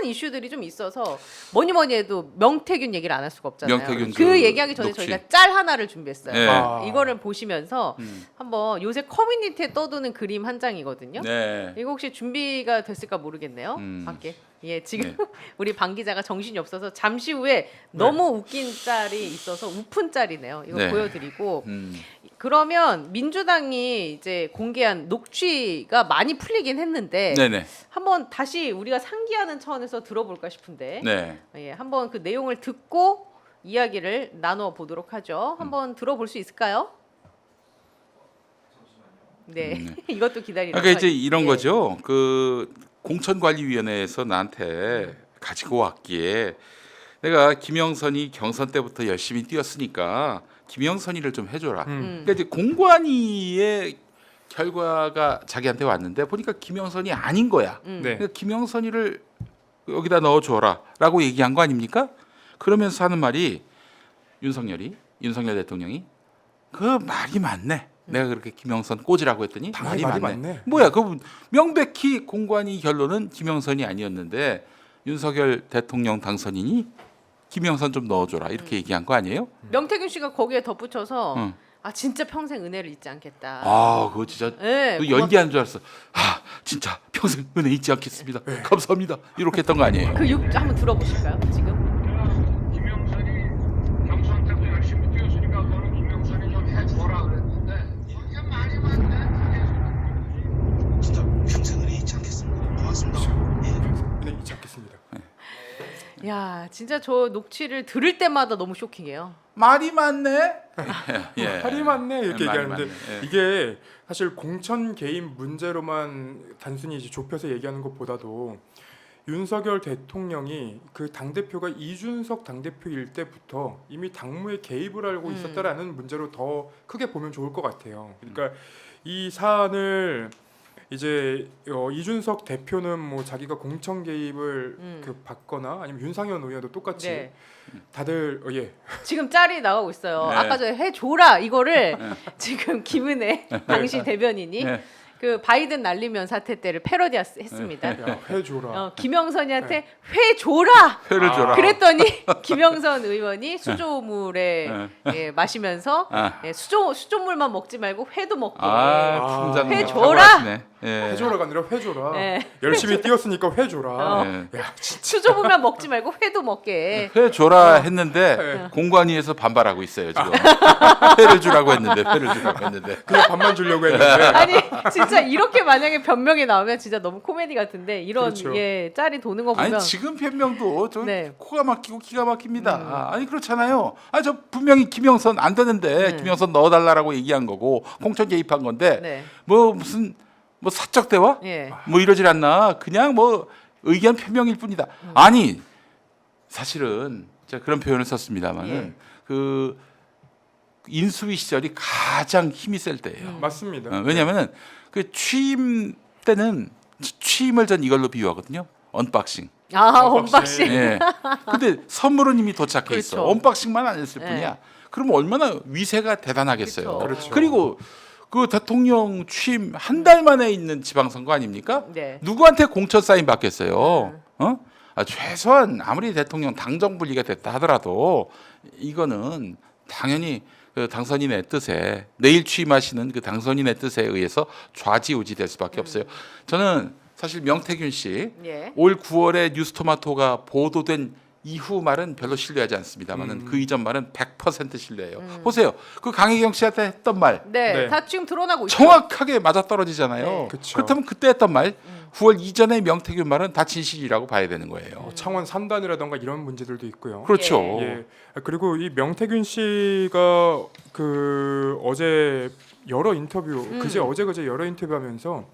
이슈들이 좀 있어서 뭐니 해도 명태균 얘기를 안 할 수가 없잖아요. 명태균 그 얘기하기 전에 녹취. 저희가 짤 하나를 준비했어요. 네. 이거를 보시면서 한번 요새 커뮤니티에 떠도는 그림 한 장이거든요. 네. 이거 혹시 준비가 됐을까 모르겠네요. 밖에. 예, 지금 네. 우리 방 기자가 정신이 없어서 잠시 후에 너무 웃긴 짤이 있어서 우픈 짤이네요. 이거 네. 보여드리고 그러면 민주당이 이제 공개한 녹취가 많이 풀리긴 했는데 네네. 한번 다시 우리가 상기하는 차원에서 들어볼까 싶은데 네. 예, 한번 그 내용을 듣고 이야기를 나눠 보도록 하죠. 한번 들어볼 수 있을까요? 네, 이것도 기다리다가 그러니까 이제 이런 예. 거죠. 그 공천관리위원회에서 나한테 가지고 왔기에 내가 김영선이 경선 때부터 열심히 뛰었으니까 김영선이를 좀 해줘라. 그러니까 이제 공관위의 결과가 자기한테 왔는데 보니까 김영선이 아닌 거야. 네. 그러니까 김영선이를 여기다 넣어줘라라고 얘기한 거 아닙니까? 그러면서 하는 말이 윤석열 대통령이 그 말이 맞네. 내가 그렇게 김영선 꽂으라고 했더니 당연히 말이 말이 맞네. 맞네. 뭐야? 그 명백히 공관위 결론은 김영선이 아니었는데 윤석열 대통령 당선인이 김영선 좀 넣어줘라 이렇게 얘기한 거 아니에요? 명태균 씨가 거기에 덧붙여서 응. 아 진짜 평생 은혜를 잊지 않겠다. 아, 그거 진짜 네, 그 연기하는 줄 알았어. 아, 진짜 평생 은혜 잊지 않겠습니다. 감사합니다. 이렇게 했던 거 아니에요? 그 한번 들어보실까요? 지금 김영선이 경선 때도 열심히 뛰었으니까 너는 김영선이 좀 해줘라 그랬는데 이게 말이 맞네. 진짜 평생을 잊지 않겠습니다. 고맙습니다. 예. 네, 잊지 않겠습니다. 야 진짜 저 녹취를 들을 때마다 너무 쇼킹해요. 말이 맞네. 예. 할이 많네 이렇게 말이 얘기하는데 맞네. 예. 이게 사실 공천 개입 문제로만 단순히 이제 좁혀서 얘기하는 것보다도 윤석열 대통령이 그 당대표가 이준석 당대표일 때부터 이미 당무에 개입을 알고 있었다라는 문제로 더 크게 보면 좋을 것 같아요. 그러니까 이 사안을 이제 이준석 대표는 뭐 자기가 공천 개입을 그 받거나 아니면 윤상현 의원도 똑같이 네. 다들 예 지금 짤이 나가고 있어요. 네. 아까 전에 해줘라 이거를 지금 김은혜 당시 대변인이 네. 그 바이든 날리면 사태 때를 패러디했습니다. 야, 해줘라. 김영선이한테 회 줘라. 표를 줘라. 그랬더니 김영선 의원이 수조물에 네. 예, 마시면서 아. 예, 수조물만 먹지 말고 회도 먹게. 아, 풍자는 회 거 줘라! 사과하시네. 예. 해줘라가 아니라 회줘라. 네. 열심히 뛰었으니까 회줘라. 어. 예. 야 진짜. 수조물만 먹지 말고 회도 먹게. 회 줘라 했는데 네. 공관위에서 반발하고 있어요 지금. 회를 주라고 했는데 회를 주라고 했는데. 그냥 밥만 주려고 했는데 아니 진짜 이렇게 만약에 변명이 나오면 진짜 너무 코미디 같은데 이런 그렇죠. 예 짤이 도는 거 보면 아니 지금 변명도 저 네. 코가 막히고 기가 막힙니다. 아니 그렇잖아요. 아 저 분명히 김영선 안 되는데 김영선 넣어달라고 얘기한 거고 공천 개입한 건데 네. 뭐 무슨 뭐 사적 대화 예. 뭐 이러질 않나 그냥 뭐 의견 표명일 뿐이다. 아니 사실은 제가 그런 표현을 썼습니다만은 예. 그 인수위 시절이 가장 힘이 셀 때예요. 맞습니다. 왜냐하면은 그 취임 때는 취임을 전 이걸로 비유하거든요. 언박싱. 아 언박싱. 언박싱. 예. 근데 선물은 이미 도착해 그렇죠. 있어. 언박싱만 안 했을 네. 뿐이야. 그럼 얼마나 위세가 대단하겠어요. 그렇죠. 그리고 그 대통령 취임 한 달 만에 있는 지방선거 아닙니까? 네. 누구한테 공천 사인 받겠어요? 어? 아, 최소한 아무리 대통령 당정 분리가 됐다 하더라도 이거는 당연히 그 당선인의 뜻에 내일 취임하시는 그 당선인의 뜻에 의해서 좌지우지될 수밖에 없어요. 저는 사실 명태균 씨 예. 올 9월에 뉴스토마토가 보도된 이후 말은 별로 신뢰하지 않습니다만은 그 이전 말은 100% 신뢰해요. 보세요. 그 강혜경 씨한테 했던 말 네, 네. 다 지금 드러나고 있죠. 정확하게 맞아떨어지잖아요. 네. 그쵸. 그렇다면 그때 했던 말 9월 이전의 명태균 말은 다 진실이라고 봐야 되는 거예요. 창원 산단이라던가 이런 문제들도 있고요. 그렇죠. 예. 그리고 이 명태균 씨가 그 어제 여러 인터뷰 그제 어제 여러 인터뷰하면서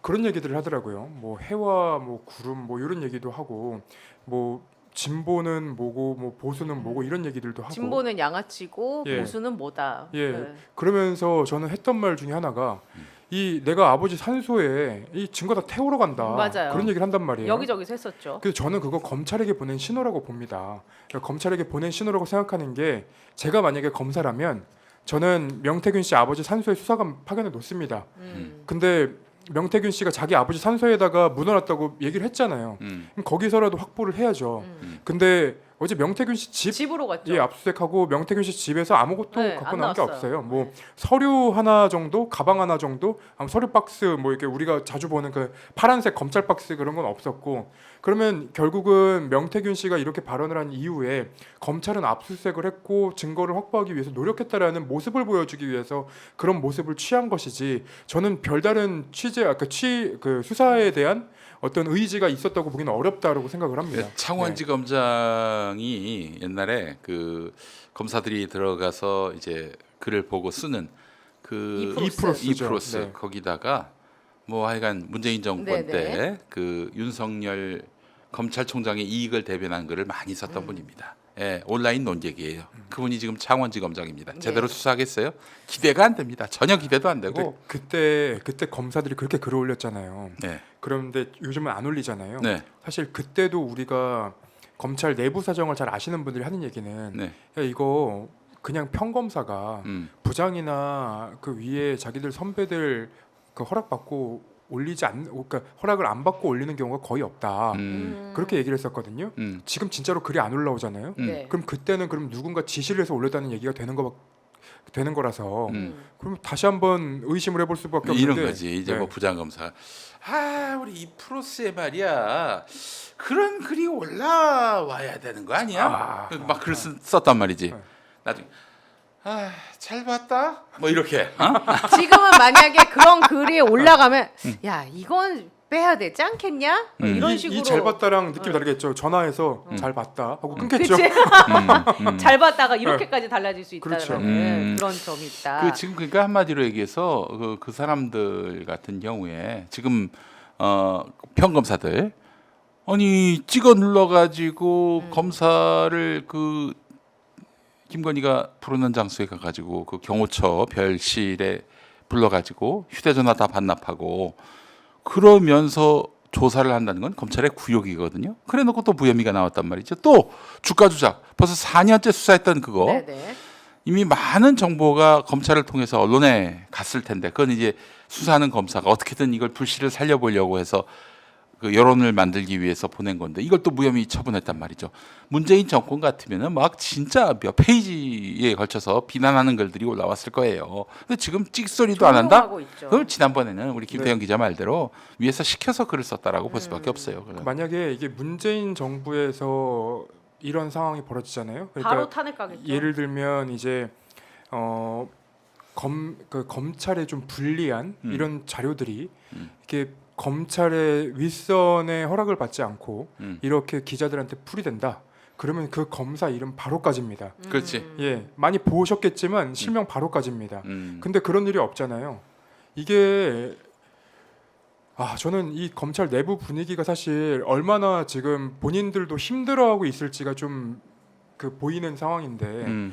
그런 얘기들을 하더라고요. 뭐 해와 뭐 구름 뭐 이런 얘기도 하고 뭐 진보는 뭐고 뭐 보수는 뭐고 이런 얘기들도 하고 진보는 양아치고 예. 보수는 뭐다. 예. 네. 그러면서 저는 했던 말 중에 하나가 이 내가 아버지 산소에 이 증거 다 태우러 간다. 맞아요. 그런 얘기를 한단 말이에요. 여기저기서 했었죠. 그래서 저는 그거 검찰에게 보낸 신호라고 봅니다. 그러니까 검찰에게 보낸 신호라고 생각하는 게 제가 만약에 검사라면 저는 명태균 씨 아버지 산소에 수사관 파견해 놓습니다. 근데 명태균 씨가 자기 아버지 산소에다가 묻어놨다고 얘기를 했잖아요. 그럼 거기서라도 확보를 해야죠. 근데 어제 명태균 씨 집 집으로 갔죠. 예, 압수수색하고 명태균 씨 집에서 아무것도 네, 갖고 안 나온 게 나왔어요. 없어요. 뭐 서류 하나 정도, 가방 하나 정도, 서류 박스 뭐 이렇게 우리가 자주 보는 그 파란색 검찰 박스 그런 건 없었고, 그러면 결국은 명태균 씨가 이렇게 발언을 한 이후에 검찰은 압수수색을 했고 증거를 확보하기 위해서 노력했다라는 모습을 보여주기 위해서 그런 모습을 취한 것이지, 저는 별다른 취재, 아까 그 수사에 대한 어떤 의지가 있었다고 보기는 어렵다라고 생각을 합니다. 창원지검장이 옛날에 그 검사들이 들어가서 이제 글을 보고 쓰는 그 이프로스죠. 네. 거기다가 뭐 하여간 문재인 정권 네네. 때 그 윤석열 검찰총장의 이익을 대변한 글을 많이 썼던 분입니다. 예, 온라인 논객이에요. 그분이 지금 창원지검장입니다. 제대로 네. 수사하겠어요? 기대가 안 됩니다. 전혀 기대도 안 근데 되고. 그때 검사들이 그렇게 글을 올렸잖아요. 네, 그런데 요즘은 안 올리잖아요. 네, 사실 그때도 우리가 검찰 내부 사정을 잘 아시는 분들이 하는 얘기는 네. 야, 이거 그냥 평검사가 부장이나 그 위에 자기들 선배들 그 허락받고 올리지 않, 그러니까 허락을 안 받고 올리는 경우가 거의 없다. 그렇게 얘기를 했었거든요. 지금 진짜로 글이 안 올라오잖아요. 네. 그럼 그때는 그럼 누군가 지시를 해서 올렸다는 얘기가 되는 거라서 그럼 다시 한번 의심을 해볼 수밖에 없는데 이런 거지. 이제 네. 뭐 부장검사, 우리 이프로스에 말이야 그런 글이 올라와야 되는 거 아니야? 막 글을 썼단 말이지. 네. 나중에 잘 봤다. 뭐 이렇게. 지금은 만약에 그런 글이 올라가면 야 이건 빼야 되지 않겠냐? 이런 식으로 이 잘 봤다랑 느낌이 다르겠죠. 전화해서 잘 봤다 하고 끊겠죠. 그치? 잘 봤다가 이렇게까지 달라질 수 있다는 그렇죠. 그런 점이 있다. 지금 그러니까 한마디로 얘기해서 그 사람들 같은 경우에 지금 평검사들 아니 찍어 눌러가지고 검사를 그 김건희가 부르는 장소에 가가지고 그 경호처 별실에 불러가지고 휴대전화 다 반납하고 그러면서 조사를 한다는 건 검찰의 구욕이거든요. 그래놓고 또 무혐의가 나왔단 말이죠. 또 주가 조작 벌써 4년째 수사했던 그거 네네. 이미 많은 정보가 검찰을 통해서 언론에 갔을 텐데 그건 이제 수사하는 검사가 어떻게든 이걸 불씨를 살려보려고 해서 그 여론을 만들기 위해서 보낸 건데 이걸 또 무혐의 처분했단 말이죠. 문재인 정권 같으면은 막 진짜 몇 페이지에 걸쳐서 비난하는 글들이 올라왔을 거예요. 근데 지금 찍소리도 안 한다? 조용하고 있죠. 그럼 지난번에는 우리 김태형 기자 말대로 위에서 시켜서 글을 썼다라고 볼 수밖에 없어요. 만약에 이게 문재인 정부에서 이런 상황이 벌어지잖아요. 그러니까 바로 탄핵 가겠죠. 예를 들면 이제 그 검찰에 좀 불리한 이런 자료들이 이렇게 검찰의 윗선의 허락을 받지 않고 이렇게 기자들한테 풀이된다. 그러면 그 검사 이름 바로 까집니다. 그렇지. 예, 많이 보셨겠지만 실명 바로 까집니다. 근데 그런 일이 없잖아요. 이게 저는 이 검찰 내부 분위기가 사실 얼마나 지금 본인들도 힘들어하고 있을지가 좀 그 보이는 상황인데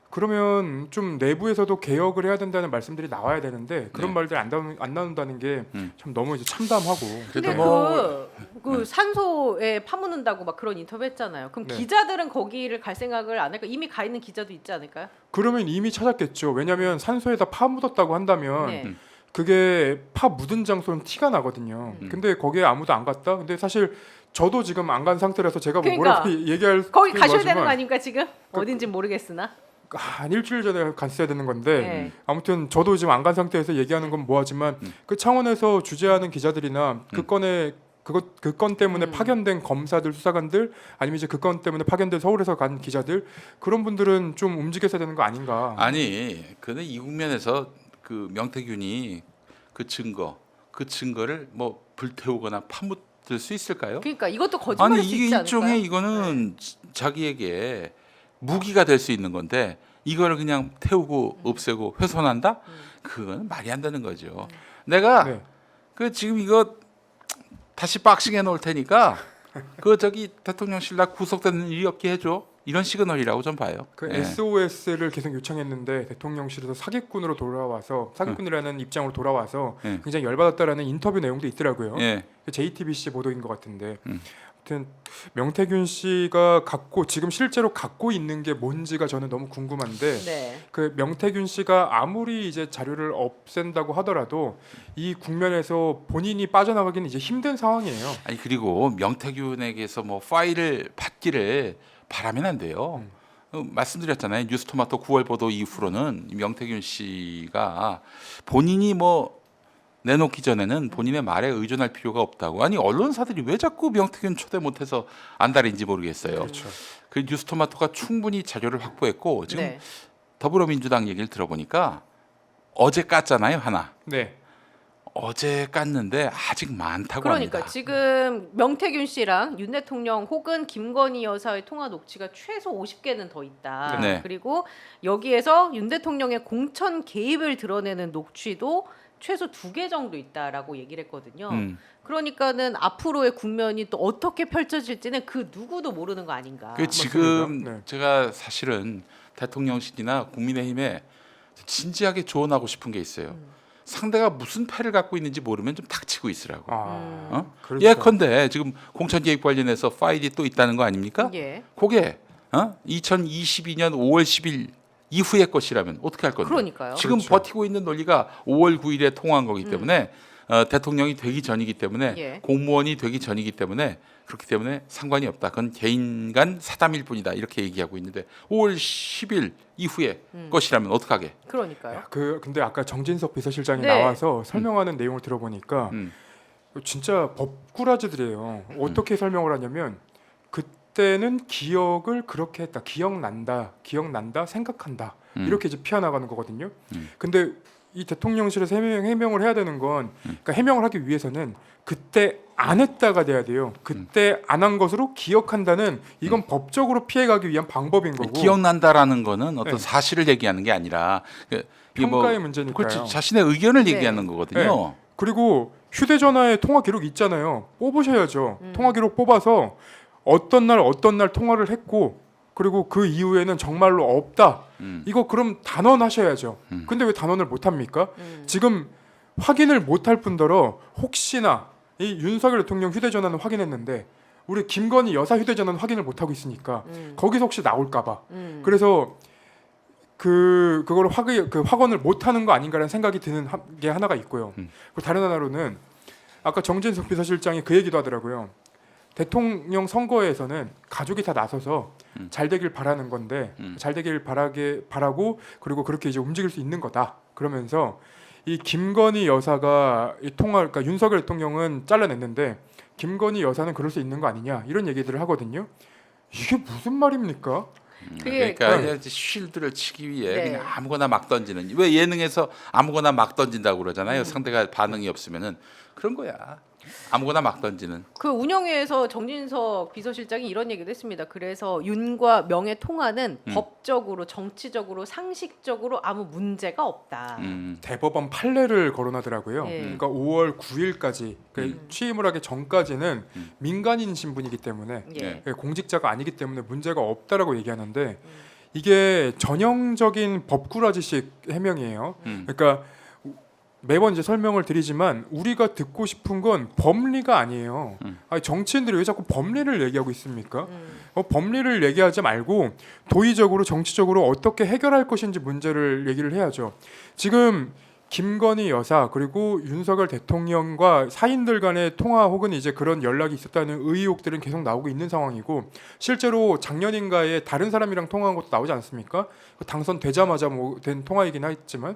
그러면 좀 내부에서도 개혁을 해야 된다는 말씀들이 나와야 되는데 그런 네. 말들이 안 나온다는 게 참 너무 이제 참담하고. 근데 그래도 그 산소에 파묻는다고 막 그런 인터뷰 했잖아요. 그럼 네. 기자들은 거기를 갈 생각을 안 할까? 이미 가 있는 기자도 있지 않을까요? 그러면 이미 찾았겠죠. 왜냐하면 산소에다 파 묻었다고 한다면 네. 그게 파 묻은 장소는 티가 나거든요. 근데 거기에 아무도 안 갔다. 근데 사실 저도 지금 안 간 상태라서 제가 뭐 그러니까. 뭐라고 얘기할 거기 게 가셔야 되는 거 뭐하지만 아닙니까 지금? 어딘지 모르겠으나. 한 일주일 전에 갔어야 되는 건데 네. 아무튼 저도 지금 안 간 상태에서 얘기하는 건 뭐하지만 그 창원에서 주재하는 기자들이나 그 건 때문에 파견된 검사들 수사관들 아니면 이제 그 건 때문에 파견된 서울에서 간 기자들 그런 분들은 좀 움직여야 되는 거 아닌가. 아니, 근데 이 국면에서 그 명태균이 그 증거를 뭐 불태우거나 파묻을 수 있을까요? 그러니까 이것도 거짓말일 아니 수 이게 있지 않을까요? 일종의 이거는 자기에게 무기가 될 수 있는 건데 이거를 그냥 태우고 없애고 훼손한다? 그건 말이 안 되는 거죠. 내가 네. 그 지금 이거 다시 박싱해 놓을 테니까 그 저기 대통령실 나 구속되는 일이 없게 해줘. 이런 시그널이라고 좀 봐요. 그 예. SOS를 계속 요청했는데 대통령실에서 사기꾼으로 돌아와서 사기꾼이라는 입장으로 돌아와서 예. 굉장히 열받았다라는 인터뷰 내용도 있더라고요. 예. JTBC 보도인 것 같은데 아무튼 명태균 씨가 지금 실제로 갖고 있는 게 뭔지가 저는 너무 궁금한데 네. 그 명태균 씨가 아무리 이제 자료를 없앤다고 하더라도 이 국면에서 본인이 빠져나가기는 이제 힘든 상황이에요. 아니 그리고 명태균에게서 뭐 파일을 받기를 바라면 안 돼요. 말씀드렸잖아요. 뉴스토마토 9월 보도 이후로는 명태균 씨가 본인이 뭐 내놓기 전에는 본인의 말에 의존할 필요가 없다고. 아니 언론사들이 왜 자꾸 명태균 초대 못해서 안달인지 모르겠어요. 그렇죠. 그 뉴스토마토가 충분히 자료를 확보했고 지금 네. 더불어민주당 얘기를 들어보니까 어제 깠잖아요 하나. 네. 어제 깠는데 아직 많다고 그러니까 합니다. 지금 명태균 씨랑 윤 대통령 혹은 김건희 여사의 통화 녹취가 최소 50개는 더 있다. 네. 그리고 여기에서 윤 대통령의 공천 개입을 드러내는 녹취도 최소 2개 정도 있다라고 얘기를 했거든요. 그러니까는 앞으로의 국면이 또 어떻게 펼쳐질지는 그 누구도 모르는 거 아닌가. 그 지금 맞습니다. 네. 제가 사실은 대통령실이나 국민의힘에 진지하게 조언하고 싶은 게 있어요. 상대가 무슨 패를 갖고 있는지 모르면 좀 닥치고 있으라고. 어? 그렇죠. 예컨대 지금 공천 개입 관련해서 파일이 또 있다는 거 아닙니까? 예. 그게 2022년 5월 10일 이후의 것이라면 어떻게 할 건데? 그러니까요. 지금 그렇죠. 버티고 있는 논리가 5월 9일에 통화한 거기 때문에 대통령이 되기 전이기 때문에 예. 공무원이 되기 전이기 때문에 그렇기 때문에 상관이 없다. 그건 개인 간 사담일 뿐이다. 이렇게 얘기하고 있는데 5월 10일 이후의 것이라면 어떡하게? 그러니까요. 근데 아까 정진석 비서실장이 네. 나와서 설명하는 내용을 들어보니까 음. 진짜 법꾸라지들이에요. 어떻게 설명을 하냐면 그때는 기억을 그렇게 했다. 기억난다, 생각한다. 이렇게 이제 피어나가는 거거든요. 근데 이 대통령실에서 해명을 해야 되는 건 그러니까 해명을 하기 위해서는 그때 안 했다가 돼야 돼요. 그때 안 한 것으로 기억한다는 이건 법적으로 피해가기 위한 방법인 거고 기억난다라는 거는 어떤 네. 사실을 얘기하는 게 아니라 이게 뭐 평가의 문제니까요. 그렇지, 자신의 의견을 네. 얘기하는 거거든요. 그리고 휴대전화에 통화 기록 있잖아요. 뽑으셔야죠. 통화 기록 뽑아서 어떤 날 통화를 했고 그리고 그 이후에는 정말로 없다. 이거 그럼 단언하셔야죠. 근데 왜 단언을 못 합니까? 지금 확인을 못 할 뿐더러 혹시나 이 윤석열 대통령 휴대전화는 확인했는데 우리 김건희 여사 휴대전화는 확인을 못 하고 있으니까 거기서 혹시 나올까봐. 그래서 그걸 확언을 못 하는 거 아닌가라는 생각이 드는 게 하나가 있고요. 그리고 다른 하나로는 아까 정진석 비서실장이 그 얘기도 하더라고요. 대통령 선거에서는 가족이 다 나서서 잘 되길 바라는 건데 잘 되길 바라고 그리고 그렇게 이제 움직일 수 있는 거다. 그러면서 이 김건희 여사가 그러니까 윤석열 대통령은 잘라냈는데 김건희 여사는 그럴 수 있는 거 아니냐 이런 얘기들을 하거든요. 이게 무슨 말입니까? 그게 그러니까 이제 쉴드를 치기 위해 네. 그냥 아무거나 막 던지는 왜 예능에서 아무거나 막 던진다고 그러잖아요. 상대가 반응이 없으면은 그런 거야. 아무거나 막 던지는. 그 운영위에서 정진석 비서실장이 이런 얘기도 했습니다. 그래서 윤과 명의 통화는 법적으로, 정치적으로, 상식적으로 아무 문제가 없다. 대법원 판례를 거론하더라고요. 예. 그러니까 5월 9일까지 취임을 하기 전까지는 민간인 신분이기 때문에 예. 공직자가 아니기 때문에 문제가 없다라고 얘기하는데 이게 전형적인 법꾸라지식 해명이에요. 그러니까 매번 이제 설명을 드리지만 우리가 듣고 싶은 건 법리가 아니에요. 아니, 정치인들이 왜 자꾸 법리를 얘기하고 있습니까? 법리를 얘기하지 말고 도의적으로 정치적으로 어떻게 해결할 것인지 문제를 얘기를 해야죠. 지금 김건희 여사 그리고 윤석열 대통령과 사인들 간의 통화 혹은 이제 그런 연락이 있었다는 의혹들은 계속 나오고 있는 상황이고 실제로 작년인가에 다른 사람이랑 통화한 것도 나오지 않습니까? 당선되자마자 된 통화이긴 했지만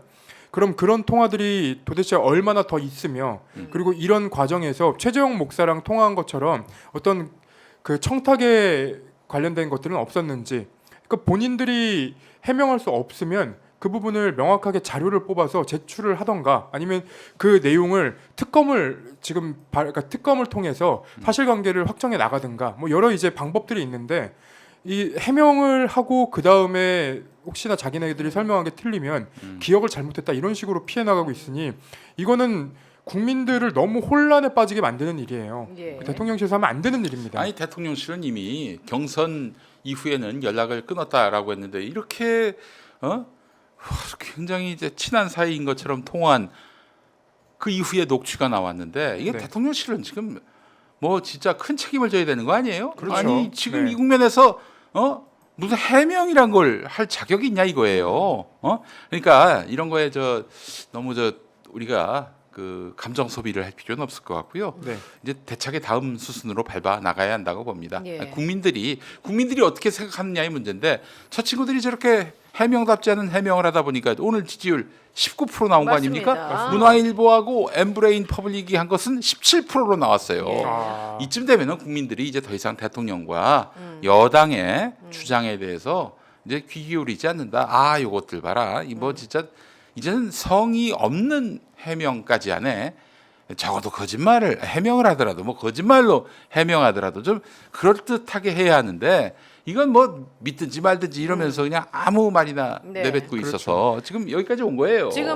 그럼 그런 통화들이 도대체 얼마나 더 있으며 그리고 이런 과정에서 최재형 목사랑 통화한 것처럼 어떤 그 청탁에 관련된 것들은 없었는지 그러니까 본인들이 해명할 수 없으면 그 부분을 명확하게 자료를 뽑아서 제출을 하던가 아니면 그 내용을 특검을 그러니까 특검을 통해서 사실관계를 확정해 나가든가 뭐 여러 이제 방법들이 있는데 이 해명을 하고 그 다음에 혹시나 자기네들이 설명한 게 틀리면 기억을 잘못했다 이런 식으로 피해 나가고 있으니 이거는 국민들을 너무 혼란에 빠지게 만드는 일이에요. 예. 대통령실에서 하면 안 되는 일입니다. 아니 대통령실은 이미 경선 이후에는 연락을 끊었다라고 했는데 이렇게 굉장히 이제 친한 사이인 것처럼 통화한 그 이후에 녹취가 나왔는데 이게 네. 대통령실은 지금 뭐 진짜 큰 책임을 져야 되는 거 아니에요? 그렇죠. 아니 지금 네. 이 국면에서 무슨 해명이란 걸 할 자격이 있냐 이거예요. 그러니까 이런 거에 너무 우리가 그 감정 소비를 할 필요는 없을 것 같고요. 네. 이제 대책의 다음 수순으로 밟아 나가야 한다고 봅니다. 예. 국민들이 어떻게 생각하느냐의 문제인데 저 친구들이 저렇게 해명답지 않은 해명을 하다 보니까 오늘 지지율 19% 나온 거 아닙니까? 맞습니다. 문화일보하고 엠브레인 퍼블릭이 한 것은 17%로 나왔어요. 예. 아, 이쯤 되면은 국민들이 이제 더 이상 대통령과 여당의 주장에 대해서 이제 귀 기울이지 않는다. 아, 요것들 봐라. 이 뭐 진짜 이제는 성의 없는 해명까지 안에 적어도 거짓말을 해명을 하더라도 뭐 거짓말로 해명하더라도 좀 그럴듯하게 해야 하는데 이건 뭐 믿든지 말든지 이러면서 그냥 아무 말이나 네. 내뱉고 있어서 지금 여기까지 온 거예요. 지금